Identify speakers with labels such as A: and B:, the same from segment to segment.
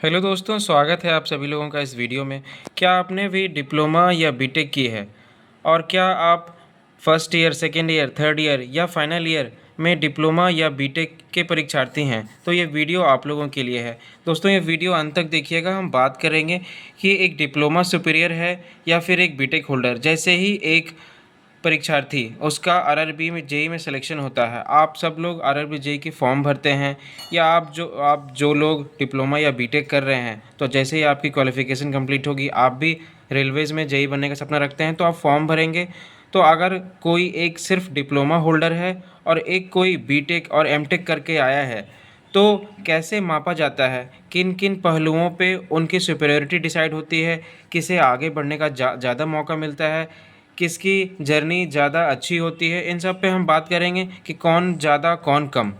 A: Hello दोस्तों, स्वागत है आप सभी लोगों का इस वीडियो में। क्या आपने भी डिप्लोमा या बीटेक की है और क्या आप first year, second year, third year या फाइनल ईयर में डिप्लोमा या बीटेक के परीक्षार्थी हैं तो ये वीडियो आप लोगों के लिए है। दोस्तों, ये वीडियो अंत तक देखिएगा। हम बात करेंगे कि एक डिप्लोमा सुपीरियर है या फिर एक बीटेक होल्डर। जैसे ही एक परीक्षार्थी उसका आरआरबी में जेई में सिलेक्शन होता है, आप सब लोग आरआरबी जेई की फॉर्म भरते हैं या आप जो लोग डिप्लोमा या बीटेक कर रहे हैं, तो जैसे ही आपकी क्वालिफ़िकेशन कंप्लीट होगी, आप भी रेलवेज़ में जेई बनने का सपना रखते हैं तो आप फॉर्म भरेंगे। तो अगर कोई एक सिर्फ डिप्लोमा होल्डर है और एक कोई बीटेक और एमटेक करके आया है, तो कैसे मापा जाता है, किन किन पहलुओं पे उनकी सुपीरियरिटी डिसाइड होती है, किसे आगे बढ़ने का ज़्यादा मौका मिलता है, किसकी जर्नी ज़्यादा अच्छी होती है, इन सब पे हम बात करेंगे कि कौन ज़्यादा कौन कम।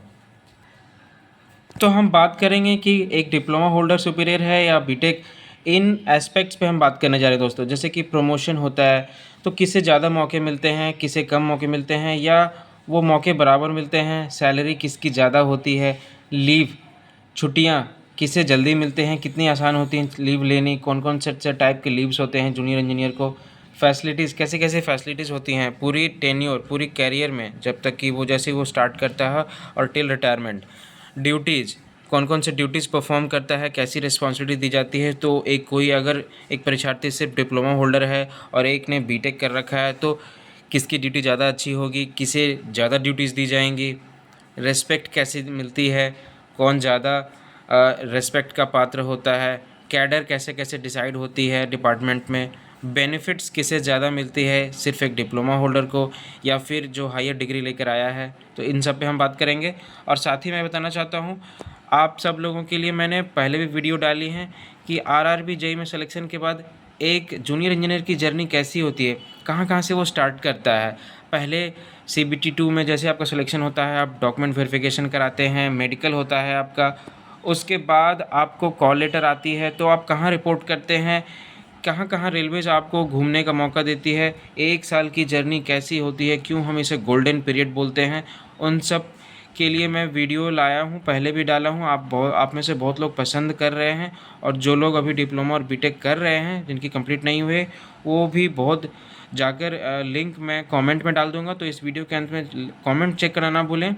A: तो हम बात करेंगे कि एक डिप्लोमा होल्डर सुपीरियर है या बीटेक। इन एस्पेक्ट्स पे हम बात करने जा रहे हैं दोस्तों। जैसे कि प्रमोशन होता है तो किसे ज़्यादा मौके मिलते हैं, किसे कम मौके मिलते हैं, या वो मौके बराबर मिलते हैं, सैलरी किसकी ज़्यादा होती है, लीव छुट्टियाँ किसे जल्दी मिलते हैं, कितनी आसान होती हैं लीव लेनी, कौन कौन से टाइप के लीव्स होते हैं जूनियर इंजीनियर को, फैसिलिटीज़ कैसे कैसे फैसिलिटीज़ होती हैं पूरी टेन्योर पूरी कैरियर में, जब तक कि वो जैसे वो स्टार्ट करता है और टिल रिटायरमेंट। ड्यूटीज़ कौन कौन से ड्यूटीज़ परफॉर्म करता है, कैसी रिस्पॉन्सिबिलिटी दी जाती है। तो एक कोई अगर एक परीक्षार्थी सिर्फ डिप्लोमा होल्डर है और एक ने बीटेक कर रखा है तो किसकी ड्यूटी ज़्यादा अच्छी होगी, किसे ज़्यादा ड्यूटीज़ दी जाएंगी, रिस्पेक्ट कैसे मिलती है, कौन ज़्यादा रिस्पेक्ट का पात्र होता है, कैडर कैसे कैसे डिसाइड होती है डिपार्टमेंट में, बेनिफिट्स किसे ज़्यादा मिलती है, सिर्फ एक डिप्लोमा होल्डर को या फिर जो हायर डिग्री लेकर आया है। तो इन सब पे हम बात करेंगे। और साथ ही मैं बताना चाहता हूँ आप सब लोगों के लिए, मैंने पहले भी वीडियो डाली हैं कि आरआरबी जेईई में सिलेक्शन के बाद एक जूनियर इंजीनियर की जर्नी कैसी होती है, कहाँ कहाँ से वो स्टार्ट करता है। पहले CBT 2 में जैसे आपका सिलेक्शन होता है, आप डॉक्यूमेंट वेरिफिकेशन कराते हैं, मेडिकल होता है आपका, उसके बाद आपको कॉल लेटर आती है तो आप कहाँ रिपोर्ट करते हैं, कहाँ कहाँ रेलवेज़ आपको घूमने का मौका देती है, एक साल की जर्नी कैसी होती है, क्यों हम इसे गोल्डन पीरियड बोलते हैं, उन सब के लिए मैं वीडियो लाया हूँ, पहले भी डाला हूँ। आप में से बहुत लोग पसंद कर रहे हैं और जो लोग अभी डिप्लोमा और बीटेक कर रहे हैं जिनकी कंप्लीट नहीं हुए, वो भी बहुत जाकर लिंक मैं कमेंट में डाल दूँगा, तो इस वीडियो के अंत में कमेंट चेक करना ना भूलें।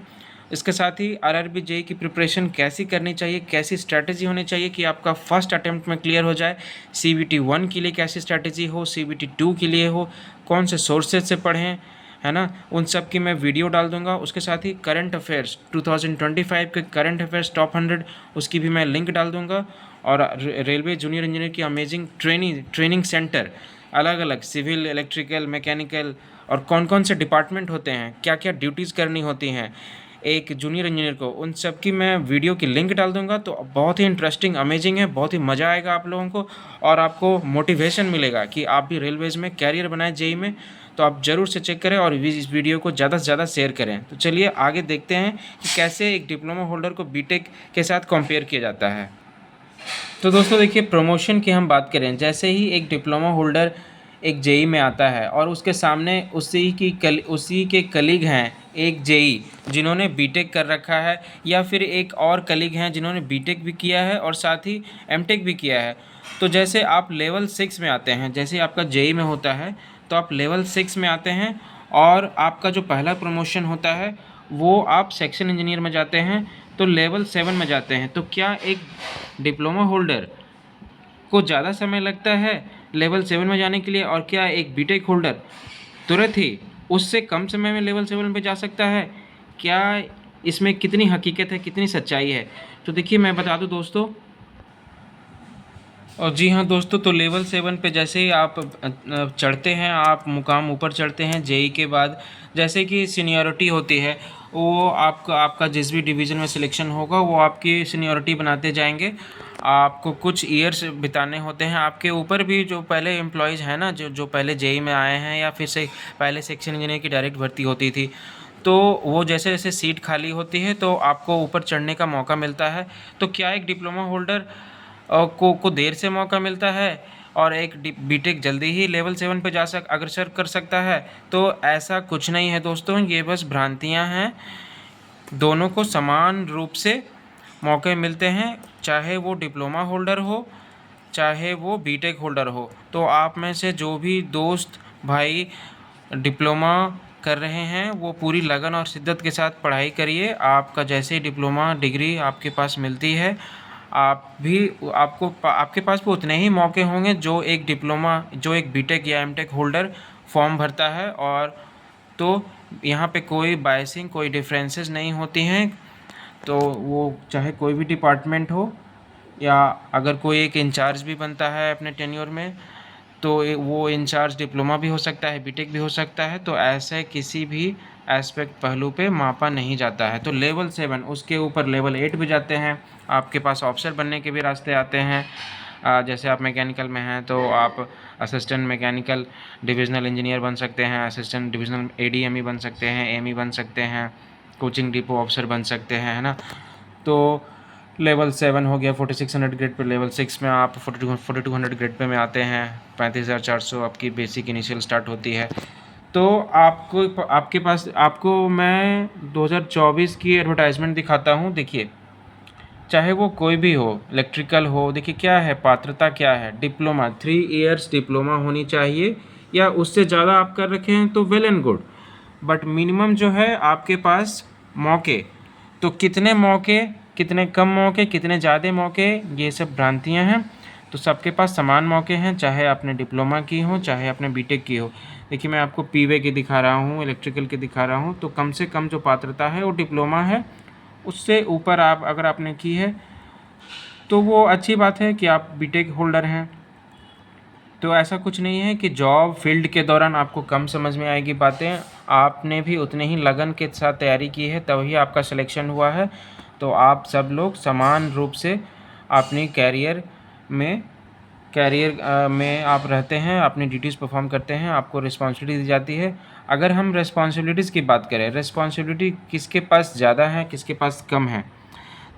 A: इसके साथ ही आरआरबी जेईई की प्रिपरेशन कैसी करनी चाहिए, कैसी स्ट्रैटेजी होनी चाहिए कि आपका फर्स्ट अटेम्प्ट में क्लियर हो जाए, CBT 1 के लिए कैसी स्ट्रैटेजी हो, CBT 2 के लिए हो, कौन से सोर्सेज से पढ़ें, है ना, उन सब की मैं वीडियो डाल दूंगा। उसके साथ ही करंट अफेयर्स 2025 के करंट अफेयर्स टॉप 100, उसकी भी मैं लिंक डाल दूंगा। और रेलवे जूनियर इंजीनियर की अमेजिंग ट्रेनिंग सेंटर, अलग अलग सिविल, इलेक्ट्रिकल, मैकेनिकल और कौन कौन से डिपार्टमेंट होते हैं, क्या क्या ड्यूटीज़ करनी होती हैं एक जूनियर इंजीनियर को, उन सब की मैं वीडियो की लिंक डाल दूंगा। तो बहुत ही इंटरेस्टिंग, अमेजिंग है, बहुत ही मज़ा आएगा आप लोगों को और आपको मोटिवेशन मिलेगा कि आप भी रेलवेज़ में कैरियर बनाएं जेईई में। तो आप ज़रूर से चेक करें और इस वीडियो को ज़्यादा से ज़्यादा शेयर करें। तो चलिए आगे देखते हैं कि कैसे एक डिप्लोमा होल्डर को बीटेक के साथ कंपेयर किया जाता है। तो दोस्तों देखिए, प्रमोशन की हम बात करें, जैसे ही एक डिप्लोमा होल्डर एक जेईई में आता है और उसके सामने उसी के कलीग हैं एक जेईई जिन्होंने बीटेक कर रखा है, या फिर एक और कलीग हैं जिन्होंने बीटेक भी किया है और साथ ही एमटेक भी किया है। तो जैसे आप लेवल 6 में आते हैं, जैसे आपका जेईई में होता है तो आप लेवल 6 में आते हैं और आपका जो पहला प्रमोशन होता है वो आप सेक्शन इंजीनियर में जाते हैं, तो लेवल 7 में जाते हैं। तो क्या एक डिप्लोमा होल्डर को ज़्यादा समय लगता है लेवल 7 में जाने के लिए, और क्या एक बीटेक होल्डर तुरंत ही उससे कम समय में लेवल 7 पे जा सकता है? क्या इसमें कितनी हकीकत है, कितनी सच्चाई है? तो देखिए मैं बता दूं दोस्तों, और जी हाँ दोस्तों, तो लेवल 7 पे जैसे ही आप चढ़ते हैं, आप मुकाम ऊपर चढ़ते हैं जेईई के बाद, जैसे कि सीनियरिटी होती है, वो आपका जिस भी डिवीज़न में सिलेक्शन होगा वो आपकी सीनियरिटी बनाते जाएंगे। आपको कुछ ईयर्स बिताने होते हैं, आपके ऊपर भी जो पहले एम्प्लॉयज़ हैं ना, जो जो पहले जेईई में आए हैं या फिर से पहले सेक्शन इंजीनियर की डायरेक्ट भर्ती होती थी, तो वो जैसे जैसे सीट खाली होती है तो आपको ऊपर चढ़ने का मौका मिलता है। तो क्या एक डिप्लोमा होल्डर को देर से मौका मिलता है और एक बीटेक जल्दी ही लेवल 7 पे अग्रसर कर सकता है? तो ऐसा कुछ नहीं है दोस्तों, ये बस भ्रांतियां हैं। दोनों को समान रूप से मौके मिलते हैं, चाहे वो डिप्लोमा होल्डर हो चाहे वो बीटेक होल्डर हो। तो आप में से जो भी दोस्त भाई डिप्लोमा कर रहे हैं वो पूरी लगन और शिद्दत के साथ पढ़ाई करिए। आपका जैसे ही डिप्लोमा डिग्री आपके पास मिलती है, आप भी आपके पास भी उतने ही मौके होंगे जो एक बीटेक या एमटेक होल्डर फॉर्म भरता है। और तो यहाँ पे कोई बायसिंग कोई डिफरेंसेस नहीं होती हैं। तो वो चाहे कोई भी डिपार्टमेंट हो, या अगर कोई एक इंचार्ज भी बनता है अपने टेन्योर में, तो वो इंचार्ज डिप्लोमा भी हो सकता है, बीटेक भी हो सकता है। तो ऐसे किसी भी एस्पेक्ट पहलू पे मापा नहीं जाता है। तो लेवल 7 उसके ऊपर लेवल 8 भी जाते हैं। आपके पास ऑफिसर बनने के भी रास्ते आते हैं। जैसे आप मैकेनिकल में हैं तो आप असिस्टेंट मैकेनिकल डिविजनल इंजीनियर बन सकते हैं, असिस्टेंट डिविजनल एडीएमई बन सकते हैं, एमई बन सकते हैं, कोचिंग डिपो ऑफिसर बन सकते हैं, है ना। तो लेवल 7 हो गया 4600 ग्रेड पे। लेवल 6 में आप 4200 ग्रेड पे में आते हैं। 35,400 आपकी बेसिक इनिशियल स्टार्ट होती है। तो आपको मैं 2024 की एडवर्टाइजमेंट दिखाता हूँ। देखिए, चाहे वो कोई भी हो, इलेक्ट्रिकल हो, देखिए क्या है पात्रता, क्या है डिप्लोमा, 3 इयर्स डिप्लोमा होनी चाहिए, या उससे ज़्यादा आप कर रखे हैं तो well and good. But minimum जो है आपके पास मौके, तो कितने मौके, कितने कम मौके, कितने ज़्यादा मौके, ये सब भ्रांतियाँ हैं। तो सबके पास समान मौके हैं, चाहे आपने डिप्लोमा की हो चाहे आपने बीटेक की हो। देखिए मैं आपको पीवे की दिखा रहा हूँ, इलेक्ट्रिकल की दिखा रहा हूँ। तो कम से कम जो पात्रता है वो डिप्लोमा है। उससे ऊपर आप अगर आपने की है तो वो अच्छी बात है कि आप बीटेक होल्डर हैं। तो ऐसा कुछ नहीं है कि जॉब फील्ड के दौरान आपको कम समझ में आएगी बातें। आपने भी उतने ही लगन के साथ तैयारी की है तभी आपका सिलेक्शन हुआ है। तो आप सब लोग समान रूप से अपनी कैरियर में आप रहते हैं, अपनी ड्यूटीज़ परफॉर्म करते हैं, आपको रिस्पॉन्सिबिलिटी दी जाती है। अगर हम रिस्पॉन्सिबिलिटीज़ की बात करें, रिस्पॉन्सिबिलिटी किसके पास ज़्यादा है किसके पास कम है,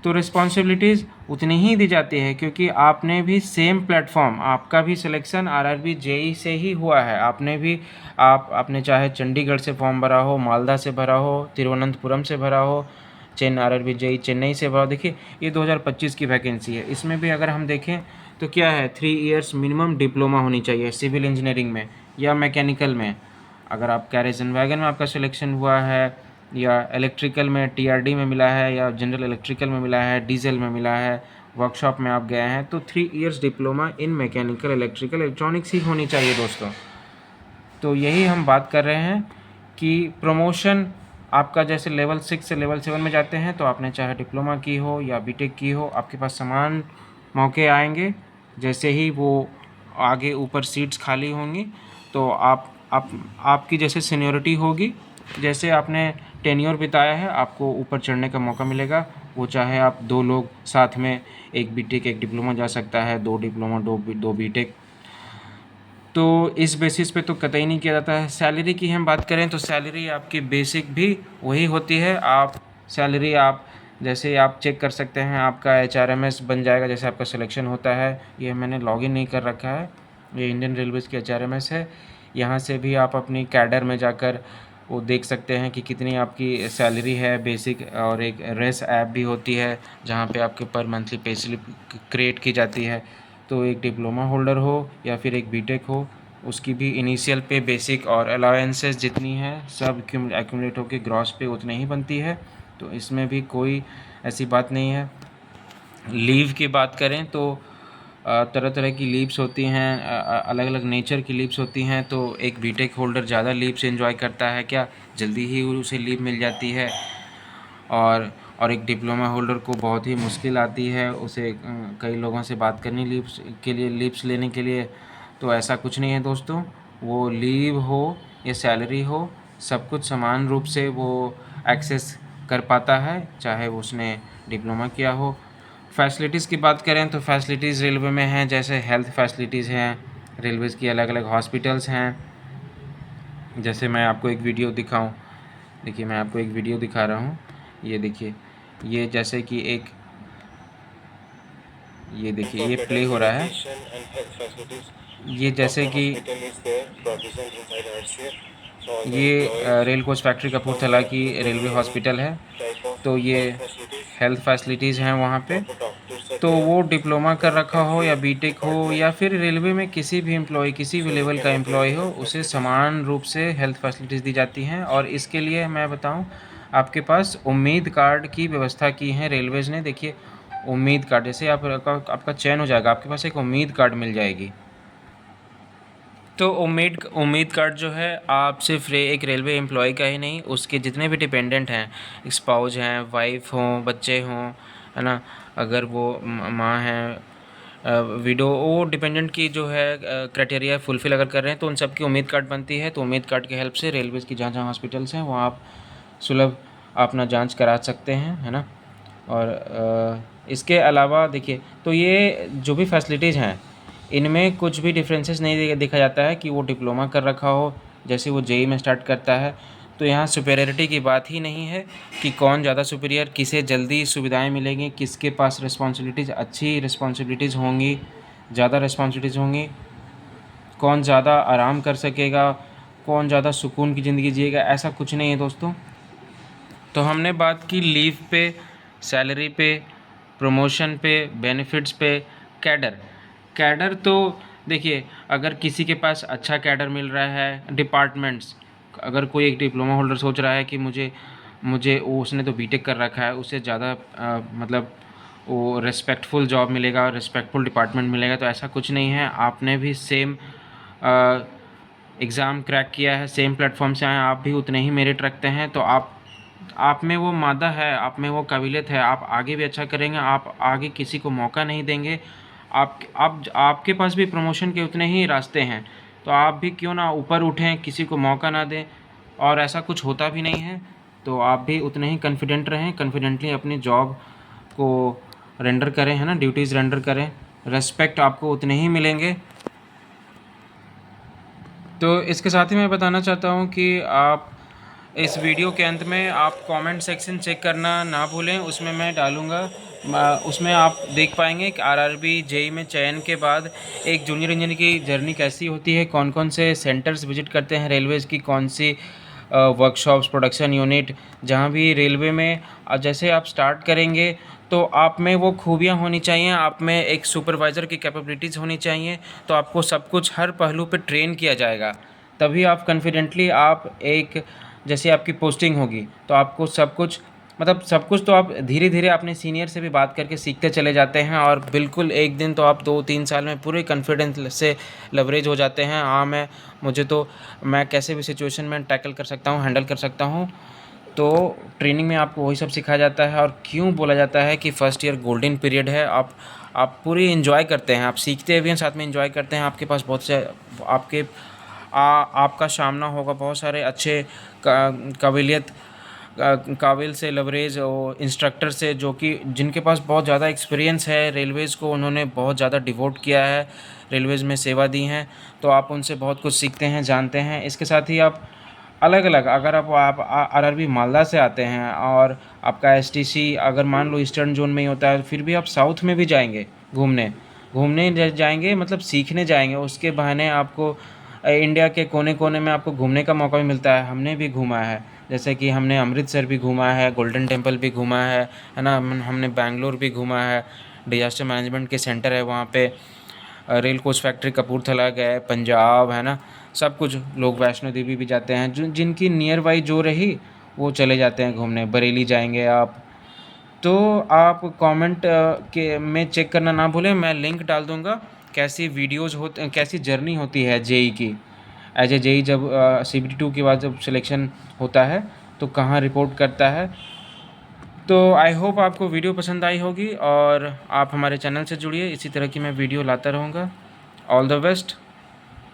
A: तो रिस्पॉन्सिबिलिटीज़ उतनी ही दी जाती है, क्योंकि आपने भी सेम प्लेटफॉर्म, आपका भी सिलेक्शन आरआरबी जेई से ही हुआ है। आपने चाहे चंडीगढ़ से फॉर्म भरा हो, मालदा से भरा हो, तिरुवनंतपुरम से भरा हो, आरआरबी जेई चेन्नई से भरा। देखिए ये 2025 की वैकेंसी है। इसमें भी अगर हम देखें तो क्या है, 3 इयर्स मिनिमम डिप्लोमा होनी चाहिए सिविल इंजीनियरिंग में या मैकेनिकल में। अगर आप कैरेज एंड वैगन में आपका सिलेक्शन हुआ है, या इलेक्ट्रिकल में टीआरडी में मिला है, या जनरल इलेक्ट्रिकल में मिला है, डीजल में मिला है, वर्कशॉप में आप गए हैं, तो 3 years diploma in mechanical electrical electronics ही होनी चाहिए दोस्तों। तो यही हम बात कर रहे हैं कि प्रमोशन आपका जैसे लेवल 6 से लेवल 7 में जाते हैं, तो आपने चाहे डिप्लोमा की हो या बीटेक की हो, आपके पास समान मौके आएंगे। जैसे ही वो आगे ऊपर सीट्स खाली होंगी तो आपकी जैसे सीनियरिटी होगी, जैसे आपने टेन्योर बिताया है, आपको ऊपर चढ़ने का मौका मिलेगा। वो चाहे आप 2 लोग साथ में, एक बीटेक एक डिप्लोमा जा सकता है, 2 डिप्लोमा 2 बीटेक। तो इस बेसिस पे तो कतई नहीं किया जाता है। सैलरी की हम बात करें तो सैलरी आपकी बेसिक भी वही होती है। सैलरी आप जैसे आप चेक कर सकते हैं, आपका एचआरएमएस बन जाएगा जैसे आपका सिलेक्शन होता है। ये मैंने लॉगिन नहीं कर रखा है, ये इंडियन रेलवेज़ की एचआरएमएस है। यहाँ से भी आप अपनी कैडर में जाकर वो देख सकते हैं कि कितनी आपकी सैलरी है बेसिक। और एक रेस ऐप भी होती है जहाँ पे आपके पर मंथली पे स्लिप क्रिएट की जाती है। तो एक डिप्लोमा होल्डर हो या फिर एक बीटेक हो, उसकी भी इनिशियल पे बेसिक और अलाउंसेस जितनी है सब एक्यूमुलेट होकर ग्रॉस पे उतनी ही बनती है। तो इसमें भी कोई ऐसी बात नहीं है। लीव की बात करें तो तरह तरह की लीव्स होती हैं, अलग अलग नेचर की लीव्स होती हैं। तो एक बीटेक होल्डर ज़्यादा लीव से एंजॉय करता है, क्या जल्दी ही उसे लीव मिल जाती है। और एक डिप्लोमा होल्डर को बहुत ही मुश्किल आती है, उसे कई लोगों से बात करनी लीव्स लेने के लिए। तो ऐसा कुछ नहीं है दोस्तों, वो लीव हो या सैलरी हो, सब कुछ समान रूप से वो एक्सेस कर पाता है, चाहे उसने डिप्लोमा किया हो। फैसिलिटीज़ की बात करें तो फैसिलिटीज़ रेलवे में हैं, जैसे हेल्थ फैसिलिटीज़ हैं, रेलवेज़ की अलग अलग हॉस्पिटल्स हैं। जैसे मैं आपको एक वीडियो दिखाऊं, देखिए मैं आपको एक वीडियो दिखा रहा हूं। ये देखिए, ये जैसे कि ये देखिए ये प्ले हो रहा है। ये जैसे कि ये रेल कोच फैक्ट्री कपूरथला की रेलवे हॉस्पिटल है। तो ये हेल्थ फैसिलिटीज़ हैं वहाँ पे। तो वो डिप्लोमा कर रखा हो या बीटेक हो या फिर रेलवे में किसी भी एम्प्लॉय, किसी भी लेवल का एम्प्लॉय हो, उसे समान रूप से हेल्थ फैसिलिटीज़ दी जाती हैं। और इसके लिए मैं बताऊं, आपके पास उम्मीद कार्ड की व्यवस्था की है रेलवेज़ ने। देखिए, उम्मीद कार्ड, जैसे आपका चयन हो जाएगा, आपके पास एक उम्मीद कार्ड मिल जाएगी। तो उम्मीद कार्ड जो है, आप सिर्फ एक रेलवे एम्प्लॉय का ही नहीं, उसके जितने भी डिपेंडेंट हैं, स्पाउस हैं, वाइफ हों, बच्चे हों, है ना, अगर वो माँ हैं, विडो, वो डिपेंडेंट की जो है क्राइटेरिया फुलफ़िल अगर कर रहे हैं तो उन सब की उम्मीद कार्ड बनती है। तो उम्मीद कार्ड की हेल्प से रेलवेज़ की जहाँ जहाँ हॉस्पिटल्स हैं वहाँ आप सुलभ अपना जांच करा सकते हैं, है ना। और इसके अलावा देखिए, तो ये जो भी फैसिलिटीज़ हैं, इनमें कुछ भी डिफरेंसेस नहीं देखा जाता है कि वो डिप्लोमा कर रखा हो, जैसे वो जेई में स्टार्ट करता है। तो यहाँ सुपेरियरिटी की बात ही नहीं है कि कौन ज़्यादा सुपीरियर, किसे जल्दी सुविधाएं मिलेंगी, किसके पास अच्छी रिस्पॉन्सिबिलिटीज़ होंगी, ज़्यादा रिस्पॉन्सिबिलिटीज़ होंगी, कौन ज़्यादा आराम कर सकेगा, कौन ज़्यादा सुकून की ज़िंदगी जिएगा, ऐसा कुछ नहीं है दोस्तों। तो हमने बात की लीव पे, सैलरी पे, प्रमोशन पे, बेनिफिट्स पे, कैडर। कैडर तो देखिए, अगर किसी के पास अच्छा कैडर मिल रहा है, डिपार्टमेंट्स, अगर कोई एक डिप्लोमा होल्डर सोच रहा है कि मुझे मुझे वो, उसने तो बीटेक कर रखा है, उसे ज़्यादा मतलब वो रिस्पेक्टफुल जॉब मिलेगा, रिस्पेक्टफुल डिपार्टमेंट मिलेगा, तो ऐसा कुछ नहीं है। आपने भी सेम एग्ज़ाम क्रैक किया है, सेम प्लेटफॉर्म से आए, आप भी उतने ही मेरिट रखते हैं, तो आप में वो मादा है, आप में वो काबिलियत है, आप आगे भी अच्छा करेंगे, आप आगे किसी को मौका नहीं देंगे। आपके पास भी प्रमोशन के उतने ही रास्ते हैं, तो आप भी क्यों ना ऊपर उठें, किसी को मौका ना दें। और ऐसा कुछ होता भी नहीं है, तो आप भी उतने ही कॉन्फिडेंट रहें, कॉन्फिडेंटली अपनी जॉब को रेंडर करें, है ना, ड्यूटीज़ रेंडर करें, रेस्पेक्ट आपको उतने ही मिलेंगे। तो इसके साथ ही मैं बताना चाहता हूँ कि आप इस वीडियो के अंत में आप कमेंट सेक्शन चेक करना ना भूलें, उसमें मैं डालूँगा। उसमें आप देख पाएंगे कि आरआरबी जेई में चयन के बाद एक जूनियर इंजीनियर की जर्नी कैसी होती है, कौन कौन से सेंटर्स विजिट करते हैं रेलवेज़ की, कौन सी वर्कशॉप्स, प्रोडक्शन यूनिट, जहाँ भी रेलवे में जैसे आप स्टार्ट करेंगे तो आप में वो खूबियाँ होनी चाहिए, आप में एक सुपरवाइज़र की कैपेबिलिटीज़ होनी चाहिए। तो आपको सब कुछ हर पहलू पे ट्रेन किया जाएगा, तभी आप कॉन्फिडेंटली आप एक, जैसे आपकी पोस्टिंग होगी तो आपको सब कुछ, मतलब सब कुछ तो आप धीरे धीरे अपने सीनियर से भी बात करके सीखते चले जाते हैं, और बिल्कुल एक दिन तो आप 2-3 साल में पूरे कॉन्फिडेंस से लवरेज हो जाते हैं। हाँ, मैं कैसे भी सिचुएशन में टैकल कर सकता हूँ, हैंडल कर सकता हूँ। तो ट्रेनिंग में आपको वही सब सिखाया जाता है, और क्यों बोला जाता है कि फर्स्ट ईयर गोल्डन पीरियड है। आप पूरी एंजॉय करते हैं, आप सीखते भी हैं, साथ में एंजॉय करते हैं। आपके पास बहुत से आपका सामना होगा बहुत सारे अच्छे काबिल से लवरेज और इंस्ट्रक्टर से, जो कि जिनके पास बहुत ज़्यादा एक्सपीरियंस है, रेलवेज़ को उन्होंने बहुत ज़्यादा डिवोट किया है, रेलवेज़ में सेवा दी हैं। तो आप उनसे बहुत कुछ सीखते हैं, जानते हैं। इसके साथ ही आप अलग अलग, अगर आप आरआरबी मालदा से आते हैं और आपका एसटीसी अगर मान लो ईस्टर्न जोन में ही होता है, फिर भी आप साउथ में भी जाएंगे घूमने, जाएंगे, मतलब सीखने जाएंगे। उसके बहाने आपको इंडिया के कोने कोने में आपको घूमने का मौका भी मिलता है। हमने भी घूमा है, जैसे कि हमने अमृतसर भी घूमा है, गोल्डन टेम्पल भी घूमा है ना। हमने बेंगलोर भी घूमा है, डिजास्टर मैनेजमेंट के सेंटर है वहाँ पे। रेल कोच फैक्ट्री कपूरथला गए, पंजाब, है ना। सब कुछ लोग वैष्णो देवी भी जाते हैं, जिनकी नियर बाई जो रही वो चले जाते हैं घूमने। बरेली जाएंगे आप, तो आप कमेंट के में चेक करना ना भूलें, मैं लिंक डाल दूंगा कैसी वीडियोस होते, कैसी जर्नी होती है जेई की, एज ए जेई जब CBT 2 के बाद जब सिलेक्शन होता है तो कहाँ रिपोर्ट करता है। तो आई होप आपको वीडियो पसंद आई होगी, और आप हमारे चैनल से जुड़िए, इसी तरह की मैं वीडियो लाता रहूँगा। All the best.